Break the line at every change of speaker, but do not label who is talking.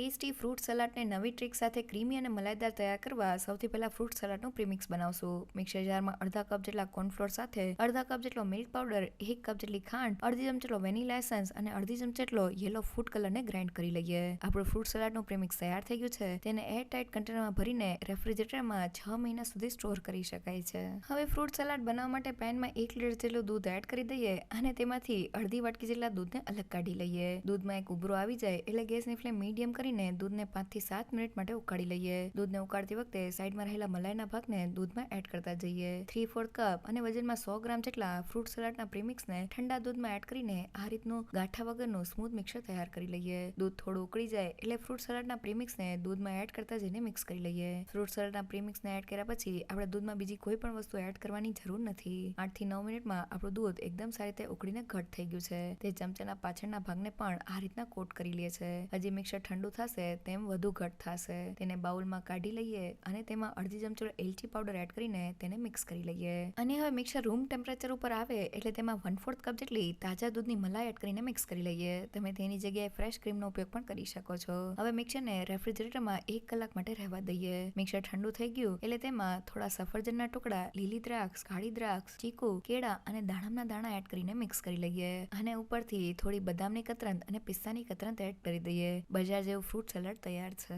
Tasty fruit સલાડને નવી trick સાથે creamy અને મલાઈદાર તૈયાર કરવા સૌથી પહેલા ફ્રૂટ સલાડનું પ્રીમિક્સ બનાવશું. મિક્સર જારમાં અડધા કપ જેટલા કોર્નફ્લોર સાથે અડધા કપ જેટલો મિલ્ક પાવડર, 1 કપ જેટલી ખાંડ, અડધી ચમચી જેટલો વેનીલા એસન્સ અને અડધી ચમચી જેટલો યલો ફૂડ કલરને ગ્રાઇન્ડ કરી લઈએ. આપણું ફ્રૂટ સલાડનું પ્રીમિક્સ તૈયાર થઈ ગયું છે. તેને એર ટાઇટ કન્ટેનરમાં ભરીને રેફ્રિજરેટરમાં 6 મહિના સુધી સ્ટોર કરી શકાય છે. હવે ફ્રૂટ સલાડ બનાવવા માટે પેનમાં 1 લીટર જેટલું દૂધ એડ કરી દઈએ અને તેમાંથી અડધી વાટકી જેટલા દૂધને અલગ કાઢી લઈએ. દૂધમાં એક ઉભરો આવી જાય એટલે ગેસની ફ્લેમ મીડિયમ કરીને દૂધને 5 થી 7 મિનિટ માટે ઉકાળી લઈએ. દૂધને ઉકાળતી વખતે સાઈડમાં રહેલા મલાઈના ભાગને દૂધમાં એડ કરતા જઈએ. 3/4 કપ અને વજનમાં 100 ગ્રામ જેટલા ફ્રૂટ સલાડના પ્રીમિક્સને ઠંડા દૂધમાં એડ કરીને આ રીતનું ગાંઠા વગરનું સ્મૂથ મિક્સર તૈયાર કરી લઈએ. દૂધ થોડું ઉકળી જાય એટલે ફ્રૂટ સલાડના પ્રીમિક્સને દૂધમાં એડ કરતા જઈને મિક્સ કરી લઈએ. ફ્રૂટ સલાડના પ્રીમિક્સને એડ કર્યા પછી આપણે દૂધમાં બીજી કોઈ પણ વસ્તુ એડ કરવાની જરૂર નથી. 8 થી 9 મિનિટમાં આપણું દૂધ એકદમ સારી રીતે ઉકળીને ઘટ થઈ ગયું છે. તે ચમચાના પાછળના ભાગને પણ આ રીતના કોટ કરી લે છે. હજી મિક્સર ઠંડુ થશે તેમ વધુ ઘટ થશે. તેને બાઉલમાં કાઢી લઈએ અને તેમાં અડધી ચમચી એલચી પાવડર એડ કરીને તેને મિક્સ કરી લઈએ. અને હવે મિક્સર રૂમ ટેમ્પરેચર ઉપર આવે એટલે તેમાં 1/4 કપ જેટલી તાજા દૂધની મલાઈ એડ કરીને મિક્સ કરી લઈએ. તમે તેની જગ્યાએ ફ્રેશ ક્રીમનો ઉપયોગ પણ કરી શકો છો. હવે મિક્સરને રેફ્રિજરેટરમાં 1 કલાક માટે રહેવા દઈએ. મિક્સર ઠંડુ થઈ ગયું એટલે તેમાં થોડા સફરજનના ટુકડા, લીલી દ્રાક્ષ, કાળી દ્રાક્ષ, ચીકુ, કેળા અને દાડમના દાણા એડ કરીને મિક્સ કરી લઈએ. અને ઉપરથી થોડી બદામની કતરન અને પિસ્તાની કતરન એડ કરી દઈએ. બજાર જેવું ફ્રૂટ સલાડ તૈયાર છે.